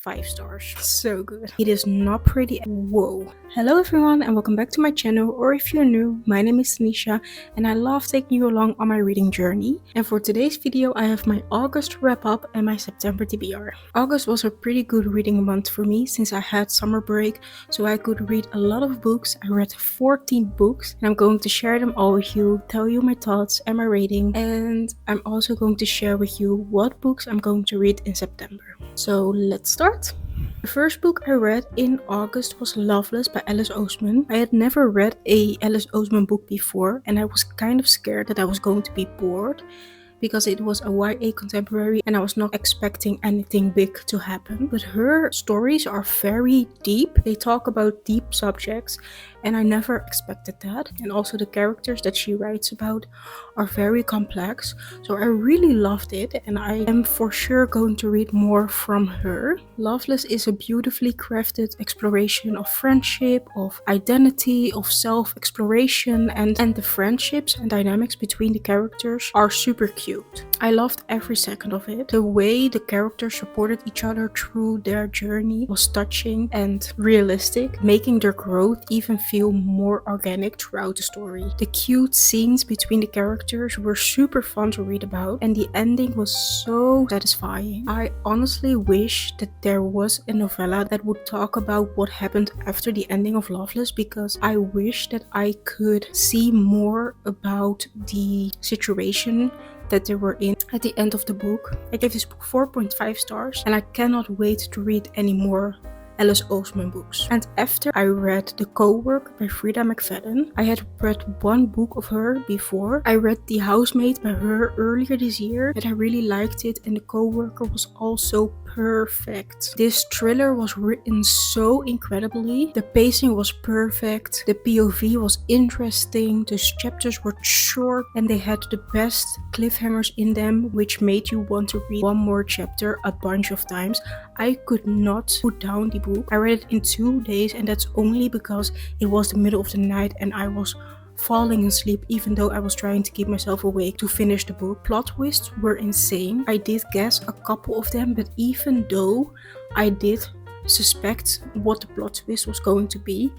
5 stars. So good. It is not pretty. Whoa. Hello everyone and welcome back to my channel, or if you're new, my name is Tanisha and I love taking you along on my reading journey. And for today's video I have my August wrap up and my September TBR. August was a pretty good reading month for me since I had summer break, so I could read a lot of books. I read 14 books and I'm going to share them all with you, tell you my thoughts and my rating, and I'm also going to share with you what books I'm going to read in September. So let's start. The first book I read in August was Loveless by Alice Oseman. I had never read a Alice Oseman book before and I was kind of scared that I was going to be bored because it was a YA contemporary and I was not expecting anything big to happen. But her stories are very deep. They talk about deep subjects and I never expected that. And also the characters that she writes about are very complex. So I really loved it and I am for sure going to read more from her. Loveless is a beautifully crafted exploration of friendship, of identity, of self-exploration, and the friendships and dynamics between the characters are super cute. I loved every second of it. The way the characters supported each other through their journey was touching and realistic, making their growth even feel more organic throughout the story. The cute scenes between the characters were super fun to read about and the ending was so satisfying. I honestly wish that there was a novella that would talk about what happened after the ending of Loveless, because I wish that I could see more about the situation that they were in at the end of the book. I gave this book 4.5 stars and I cannot wait to read any more Alice Oseman books. And after I read The Co-worker by Frida McFadden, I had read one book of her before. I read The Housemaid by her earlier this year and I really liked it, and The Co-worker was also perfect. This thriller was written so incredibly. The pacing was perfect, the POV was interesting, the chapters were short and they had the best cliffhangers in them, which made you want to read one more chapter a bunch of times. I could not put down the book. I read it in 2 days and that's only because it was the middle of the night and I was falling asleep even though I was trying to keep myself awake to finish the book. Plot twists were insane. I did guess a couple of them, but even though I did suspect what the plot twist was going to be,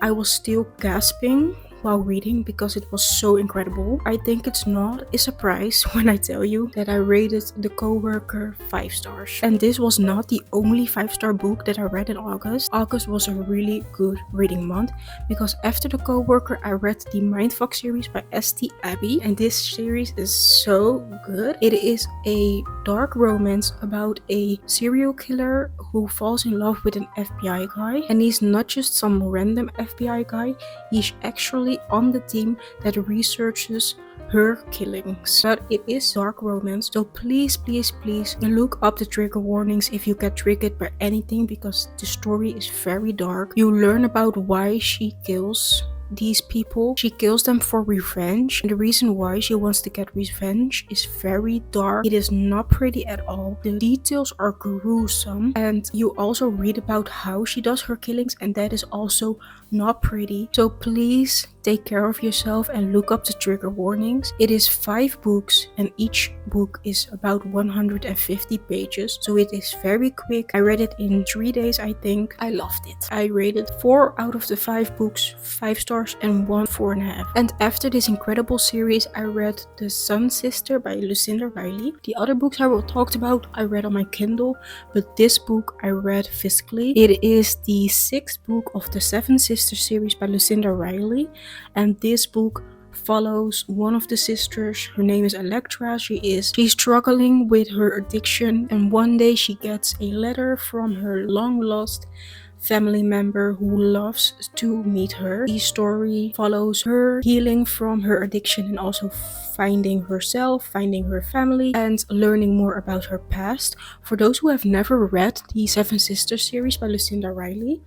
I was still gasping while reading because it was so incredible. I think it's not a surprise when I tell you that I rated The Co-worker 5 stars. And this was not the only 5-star book that I read in August. August was a really good reading month because after The Co-worker I read the Mindfuck series by St. Abbey, and this series is so good. It is a dark romance about a serial killer who falls in love with an FBI guy, and he's not just some random FBI guy, he's actually on the team that researches her killings. But it is dark romance, so please look up the trigger warnings if you get triggered by anything, because the story is very dark. You learn about why she kills these people. She kills them for revenge, and the reason why she wants to get revenge is very dark. It is not pretty at all. The details are gruesome, and you also read about how she does her killings, and that is also not pretty. So please take care of yourself and look up the trigger warnings. It is 5 books and each book is about 150 pages, so it is very quick. I read it in 3 days, I think. I loved it. I rated 4 out of the 5 books 5 stars and 1 4.5. And after this incredible series I read The Sun Sister by Lucinda Riley. The other books I will talk about I read on my Kindle, but this book I read physically. It is the 6th book of the 7 Sisters series by Lucinda Riley, and this book follows one of the sisters. Her name is Electra. She's struggling with her addiction, and one day she gets a letter from her long lost family member who loves to meet her. The story follows her healing from her addiction and also finding herself, finding her family, and learning more about her past. For those who have never read the 7 Sisters series by Lucinda Riley,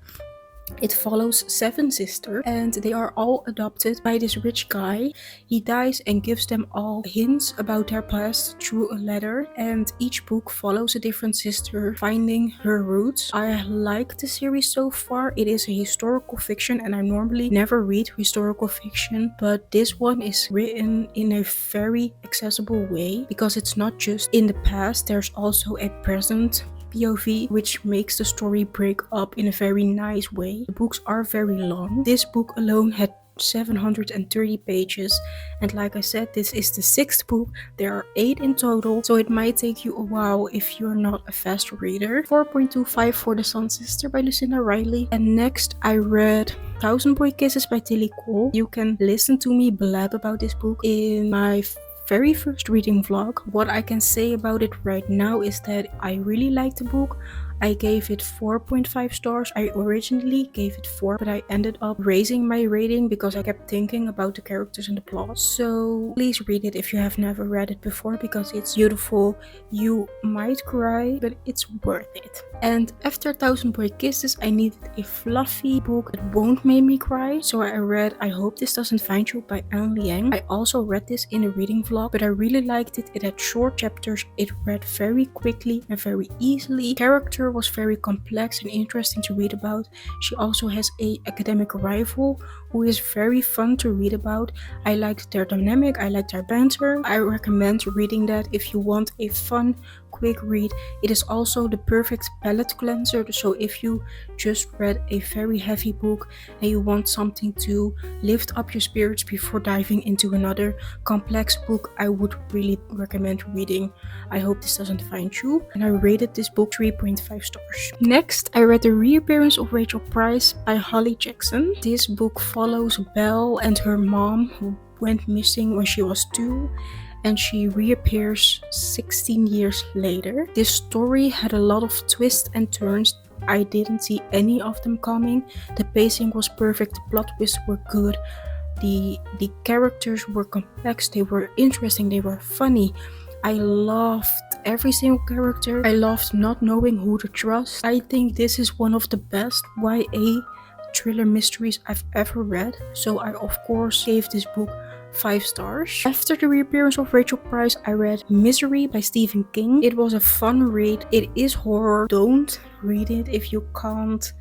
it follows 7 sisters and they are all adopted by this rich guy. He dies and gives them all hints about their past through a letter, and each book follows a different sister finding her roots. I like the series so far. It is a historical fiction and I normally never read historical fiction, but this one is written in a very accessible way because it's not just in the past, there's also a present POV, which makes the story break up in a very nice way. The books are very long. This book alone had 730 pages, and like I said, this is the 6th book. There are 8 in total, so it might take you a while if you're not a fast reader. 4.25 for The Sun Sister by Lucinda Riley. And next I read Thousand Boy Kisses by Tilly Cole. You can listen to me blab about this book in my very first reading vlog. What I can say about it right now is that I really liked the book. I gave it 4.5 stars. I originally gave it 4, but I ended up raising my rating because I kept thinking about the characters and the plot. So please read it if you have never read it before, because it's beautiful. You might cry, but it's worth it. And after Thousand Boy Kisses, I needed a fluffy book that won't make me cry. So I read I Hope This Doesn't Find You by Anne Liang. I also read this in a reading vlog, but I really liked it. It had short chapters. It read very quickly and very easily. Character was very complex and interesting to read about. She also has a academic rival who is very fun to read about. I liked their dynamic, I liked their banter. I recommend reading that if you want a fun, quick read. It is also the perfect palate cleanser, so if you just read a very heavy book and you want something to lift up your spirits before diving into another complex book, I would really recommend reading I Hope This Doesn't Find You, and I rated this book 3.5 stars. Next, I read The Reappearance of Rachel Price by Holly Jackson. This book follows Belle and her mom, who went missing when she was 2, and she reappears 16 years later. This story had a lot of twists and turns. I didn't see any of them coming. The pacing was perfect, the plot twists were good, the characters were complex, they were interesting, they were funny. I loved every single character. I loved not knowing who to trust. I think this is one of the best YA thriller mysteries I've ever read, so I of course gave this book 5 stars. After The Reappearance of Rachel Price, I read Misery by Stephen King. It was a fun read. It is horror. Don't read it if you can't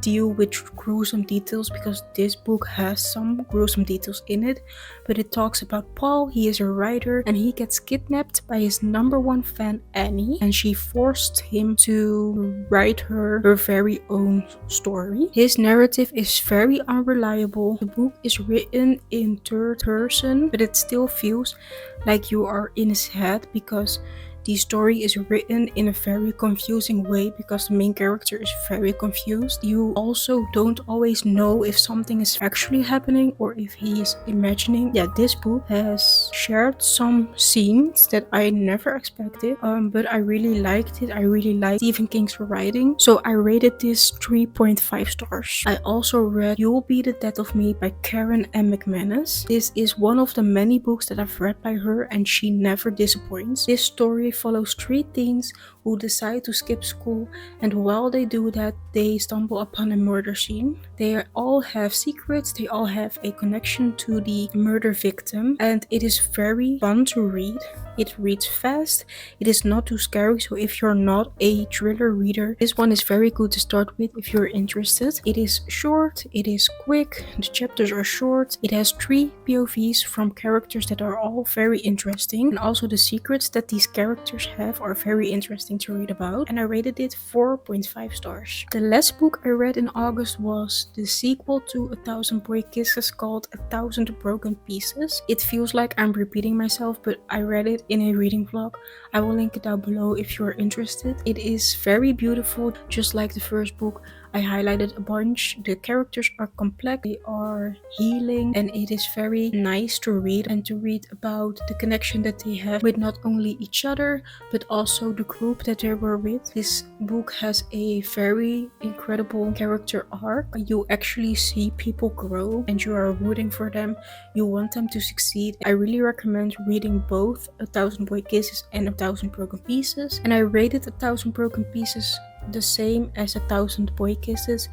deal with gruesome details, because this book has some gruesome details in it. But it talks about Paul. He is a writer and he gets kidnapped by his #1 fan Annie, and she forced him to write her very own story. His narrative is very unreliable. The book is written in third person, but it still feels like you are in his head, because the story is written in a very confusing way because the main character is very confused. You also don't always know if something is actually happening or if he is imagining. Yeah, this book has shared some scenes that I never expected, but I really liked it. I really liked Stephen King's writing, so I rated this 3.5 stars. I also read You'll Be the Death of Me by Karen M. McManus. This is one of the many books that I've read by her, and she never disappoints. This story follows 3 teens who decide to skip school, and while they do that, they stumble upon a murder scene. They all have secrets, they all have a connection to the murder victim, and it is very fun to read. It reads fast, it is not too scary, so if you're not a thriller reader, this one is very good to start with if you're interested. It is short, it is quick, the chapters are short, it has 3 POVs from characters that are all very interesting, and also the secrets that these characters have are very interesting to read about, and I rated it 4.5 stars. The last book I read in August was the sequel to A Thousand Boy Kisses called A Thousand Broken Pieces. It feels like I'm repeating myself, but I read it in a reading vlog. I will link it down below if you're interested. It is very beautiful, just like the first book. I highlighted a bunch. The characters are complex, they are healing, and it is very nice to read, and to read about the connection that they have with not only each other but also the group that they were with. This book has a very incredible character arc. You actually see people grow and you are rooting for them. You want them to succeed. I really recommend reading both A Thousand Boy Kisses and A Thousand Broken Pieces, and I rated A Thousand Broken Pieces the same as A Thousand Boy Kisses,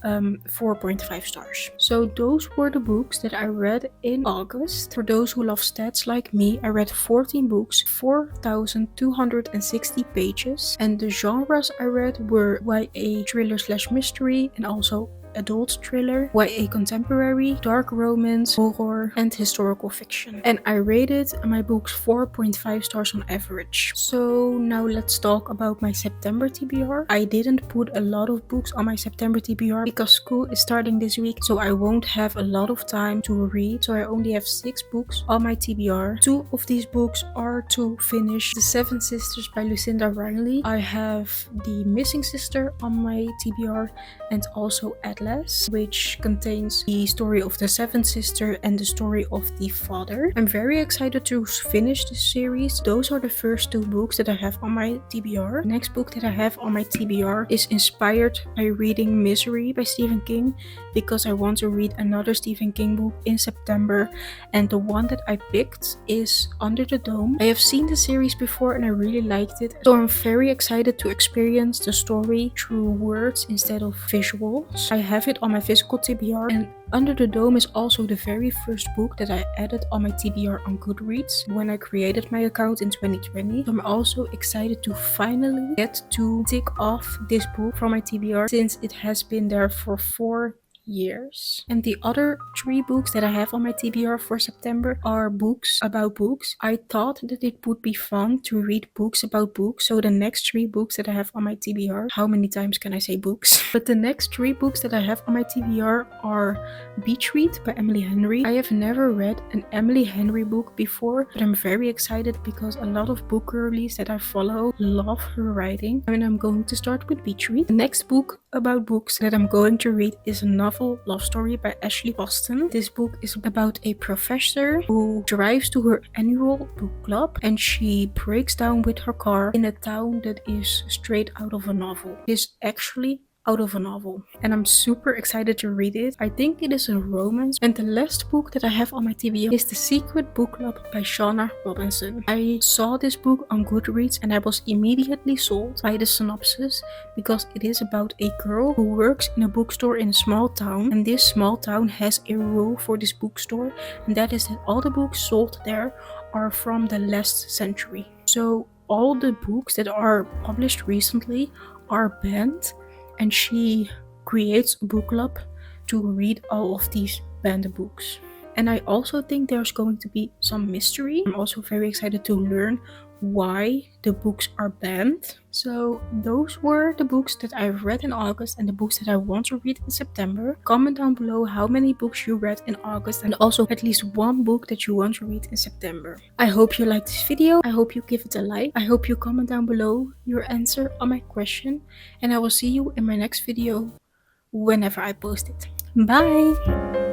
4.5 stars. So those were the books that I read in August. For those who love stats like me, I read 14 books, 4,260 pages, and the genres I read were YA, thriller/mystery, and also adult thriller, YA contemporary, dark romance, horror, and historical fiction. And I rated my books 4.5 stars on average. So now let's talk about my September TBR. I didn't put a lot of books on my September TBR because school is starting this week, so I won't have a lot of time to read. So I only have 6 books on my TBR. 2 of these books are to finish The Seven Sisters by Lucinda Riley. I have The Missing Sister on my TBR and also Atlas, which contains the story of the seventh sister and the story of the father. I'm very excited to finish this series. Those are the first 2 books that I have on my TBR. The next book that I have on my TBR is inspired by reading Misery by Stephen King, because I want to read another Stephen King book in September, and the one that I picked is Under the Dome. I have seen the series before and I really liked it, so I'm very excited to experience the story through words instead of visuals. I have it on my physical TBR, and Under the Dome is also the very first book that I added on my TBR on Goodreads when I created my account in 2020. So I'm also excited to finally get to tick off this book from my TBR, since it has been there for 4 years. And the other 3 books that I have on my TBR for September are books about books. I thought that it would be fun to read books about books, so the next 3 books that I have on my TBR, how many times can I say books? But the next 3 books that I have on my TBR are Beach Read by Emily Henry. I have never read an Emily Henry book before, but I'm very excited because a lot of book girlies that I follow love her writing, and I'm going to start with Beach Read. The next book about books that I'm going to read is a novel Love Story by Ashley Boston. This book is about a professor who drives to her annual book club, and she breaks down with her car in a town that is straight out of a novel. It is actually out of a novel, and I'm super excited to read it. I think it is a romance. And the last book that I have on my TBR is The Secret Book Club by Shauna Robinson. I saw this book on Goodreads and I was immediately sold by the synopsis, because it is about a girl who works in a bookstore in a small town, and this small town has a rule for this bookstore, and that is that all the books sold there are from the last century. So all the books that are published recently are banned, and she creates a book club to read all of these banned books. And I also think there's going to be some mystery. I'm also very excited to learn why the books are banned. So those were the books that I've read in August and the books that I want to read in September. Comment down below how many books you read in August, and also at least one book that you want to read in September. I hope you liked this video. I hope you give it a like. I hope you comment down below your answer on my question, and I will see you in my next video whenever I post it. Bye!